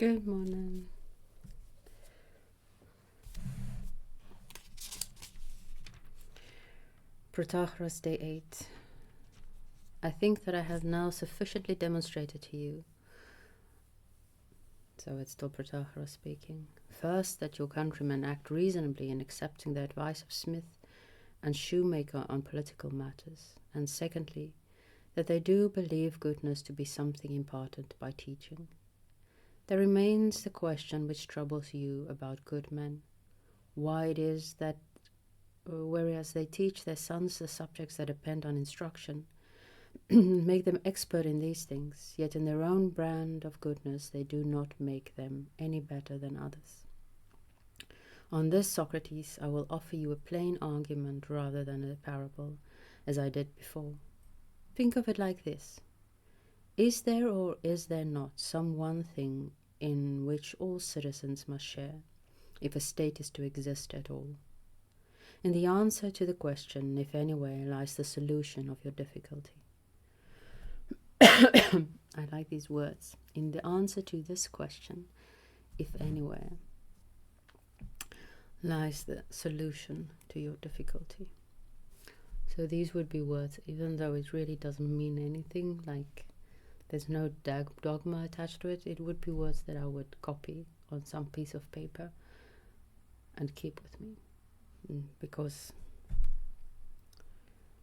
Good morning. Protagoras, Day 8. I think that I have now sufficiently demonstrated to you, so it's still Protagoras speaking, first, that your countrymen act reasonably in accepting the advice of smith and shoemaker on political matters, and secondly, that they do believe goodness to be something imparted by teaching. There remains the question which troubles you about good men, why it is that whereas they teach their sons the subjects that depend on instruction, make them expert in these things, yet in their own brand of goodness they do not make them any better than others. On this, Socrates, I will offer you a plain argument rather than a parable, as I did before. Think of it like this. Is there or is there not some one thing in which all citizens must share, if a state is to exist at all? In the answer to the question, if anywhere, lies the solution of your difficulty. I like these words. In the answer to this question, if anywhere, lies the solution to your difficulty. So these would be words, even though it really doesn't mean anything, like there's no dogma attached to it, it would be words that I would copy on some piece of paper and keep with me. Because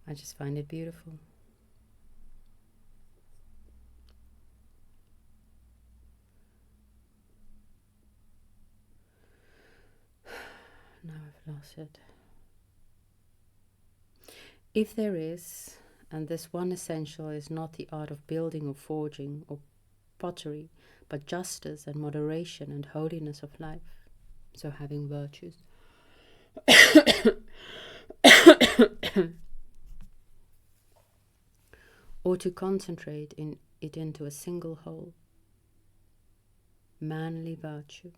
I just find it beautiful. Now I've lost it. If there is, and this one essential is not the art of building or forging or pottery, but justice and moderation and holiness of life, so having virtues, or to concentrate it into a single whole, manly virtue.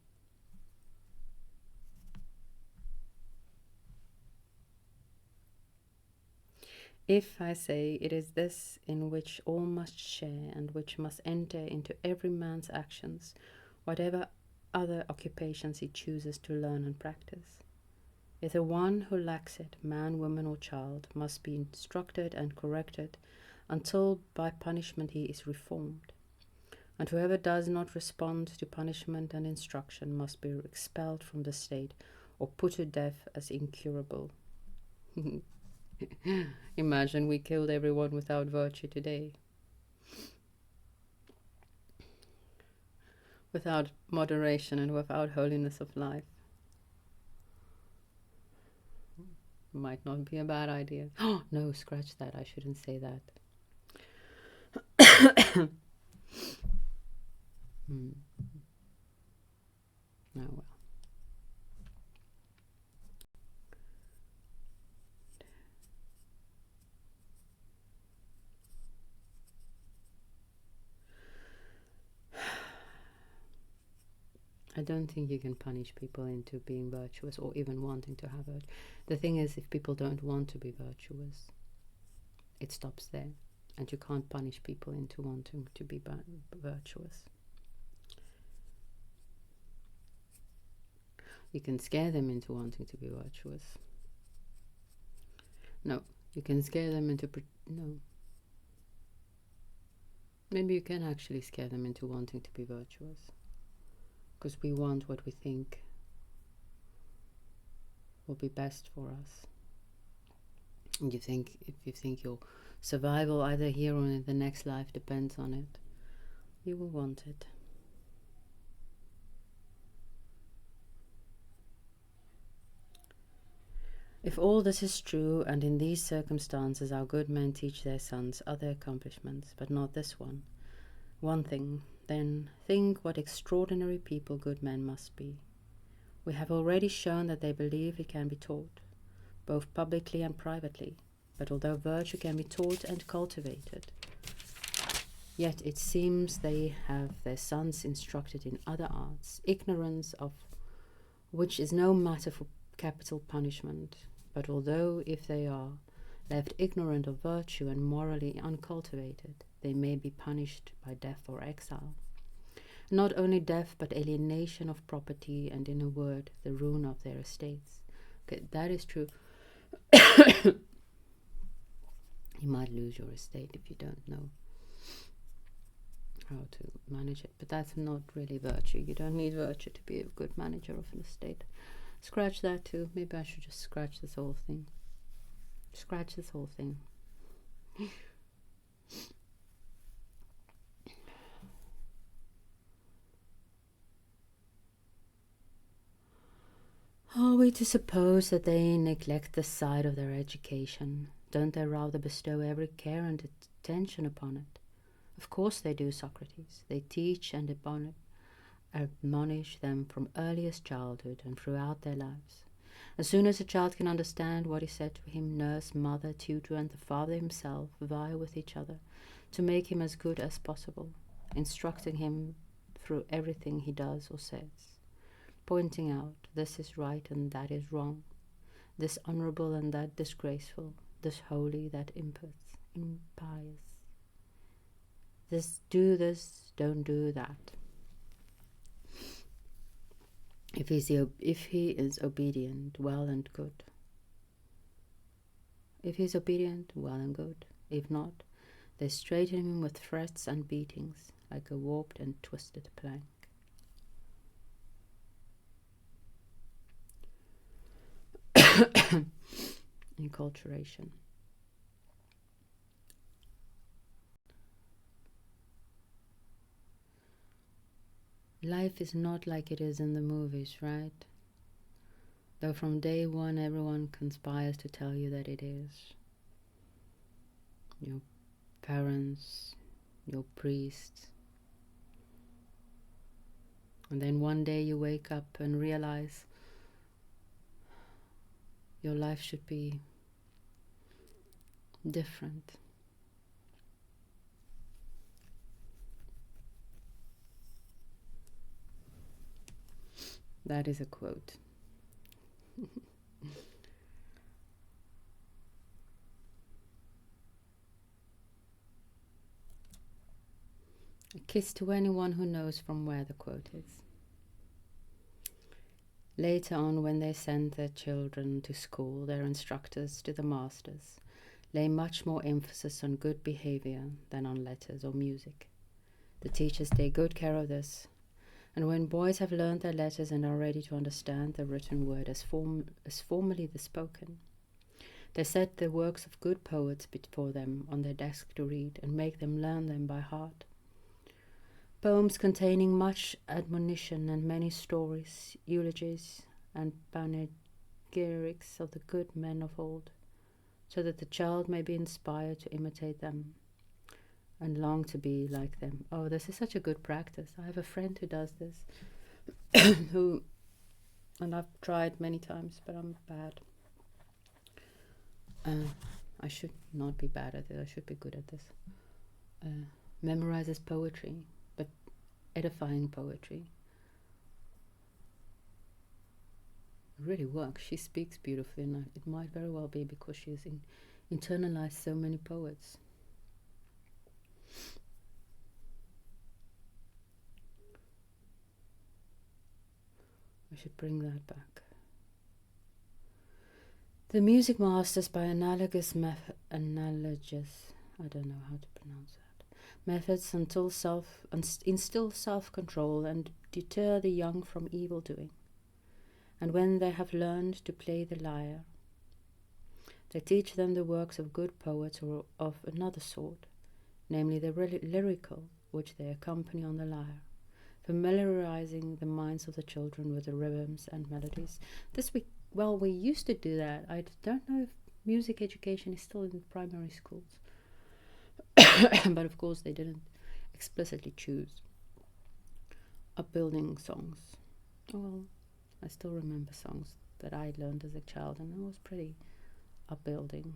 If, I say, it is this in which all must share and which must enter into every man's actions, whatever other occupations he chooses to learn and practice. If the one who lacks it, man, woman, or child, must be instructed and corrected until by punishment he is reformed, and whoever does not respond to punishment and instruction must be expelled from the state or put to death as incurable. Imagine we killed everyone without virtue today. Without moderation and without holiness of life. Might not be a bad idea. Oh, no, scratch that. I shouldn't say that. Oh, well. I don't think you can punish people into being virtuous or even wanting to have it. The thing is, if people don't want to be virtuous, it stops there. And you can't punish people into wanting to be virtuous. You can scare them into wanting to be virtuous. No, you can scare them into... No. Maybe you can actually scare them into wanting to be virtuous. Because we want what we think will be best for us. And if you think your survival either here or in the next life depends on it, you will want it. If all this is true, and in these circumstances our good men teach their sons other accomplishments, but not this one thing, then think what extraordinary people good men must be. We have already shown that they believe it can be taught, both publicly and privately, but although virtue can be taught and cultivated, yet it seems they have their sons instructed in other arts, ignorance of which is no matter for capital punishment, but although, if they are left ignorant of virtue and morally uncultivated, they may be punished by death or exile. Not only death, but alienation of property, and in a word, the ruin of their estates. Okay, that is true. You might lose your estate if you don't know how to manage it, but that's not really virtue. You don't need virtue to be a good manager of an estate. Scratch that too. Maybe I should just scratch this whole thing. Scratch this whole thing. Are we to suppose that they neglect the side of their education? Don't they rather bestow every care and attention upon it? Of course they do, Socrates. They teach and admonish them from earliest childhood and throughout their lives. As soon as a child can understand what is said to him, nurse, mother, tutor, and the father himself vie with each other to make him as good as possible, instructing him through everything he does or says, pointing out this is right and that is wrong, this honorable and that disgraceful, this holy, that impious, this, don't do that. If he is obedient, well and good. If he is obedient, well and good. If not, they straighten him with threats and beatings, like a warped and twisted plank. Enculturation. Life is not like it is in the movies, right? Though from day one everyone conspires to tell you that it is. Your parents, your priests. And then one day you wake up and realize your life should be different. That is a quote. A kiss to anyone who knows from where the quote is. Later on, when they send their children to school, their instructors to the masters lay much more emphasis on good behavior than on letters or music. The teachers take good care of this, and when boys have learned their letters and are ready to understand the written word as formerly the spoken, they set the works of good poets before them on their desk to read and make them learn them by heart. Poems containing much admonition and many stories, eulogies, and panegyrics of the good men of old, so that the child may be inspired to imitate them and long to be like them. Oh, this is such a good practice. I have a friend who does this, and I've tried many times, but I'm bad. I should not be bad at it. I should be good at this. Memorizes poetry, but edifying poetry. It really works. She speaks beautifully, and it might very well be because she's internalized so many poets. I should bring that back. The music masters, by analogous, I don't know how to pronounce that, methods instill self-control and deter the young from evil doing. And when they have learned to play the lyre, they teach them the works of good poets or of another sort, namely the lyrical, which they accompany on the lyre, familiarizing the minds of the children with the rhythms and melodies. We used to do that. I don't know if music education is still in primary schools. But of course they didn't explicitly choose upbuilding songs. Well, I still remember songs that I learned as a child, and it was pretty upbuilding.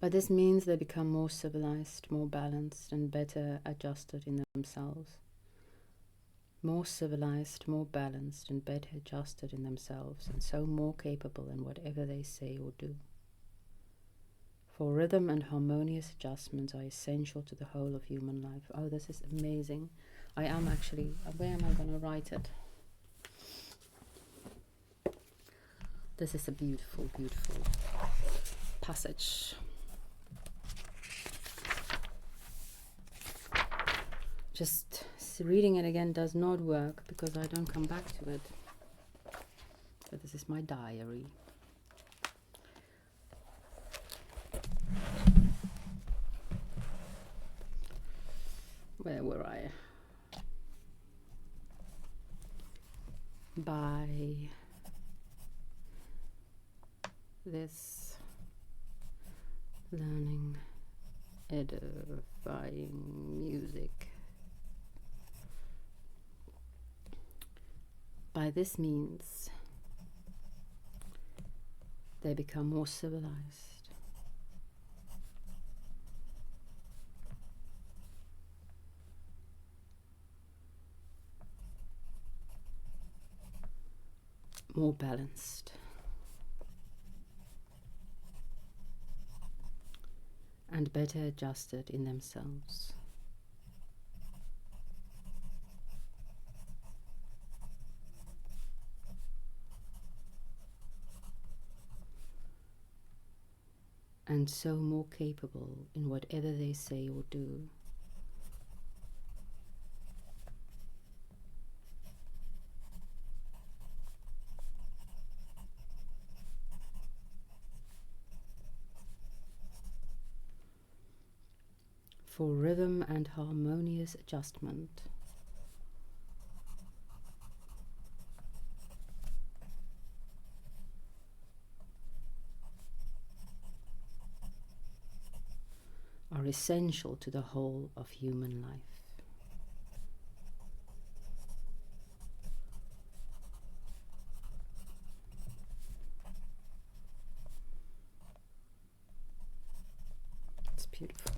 But this means they become more civilized, more balanced, and better adjusted in themselves. More civilized, more balanced, and better adjusted in themselves, and so more capable in whatever they say or do. For rhythm and harmonious adjustments are essential to the whole of human life. Oh, this is amazing. I am actually, where am I going to write it? This is a beautiful, beautiful passage. Just reading it again does not work because I don't come back to it. But this is my diary. Where were I? By this learning, edifying music. By this means, they become more civilized. More balanced. And better adjusted in themselves. And so more capable in whatever they say or do. For rhythm and harmonious adjustment are essential to the whole of human life. It's beautiful.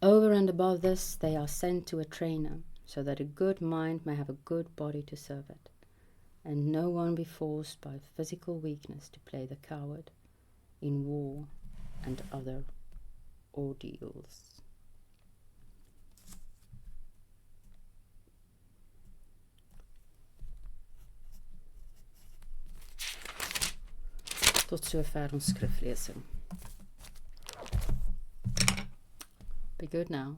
Over and above this, they are sent to a trainer, so that a good mind may have a good body to serve it, and no one be forced by physical weakness to play the coward in war and other ordeals. Tot zover ons skriflesing. Be good now.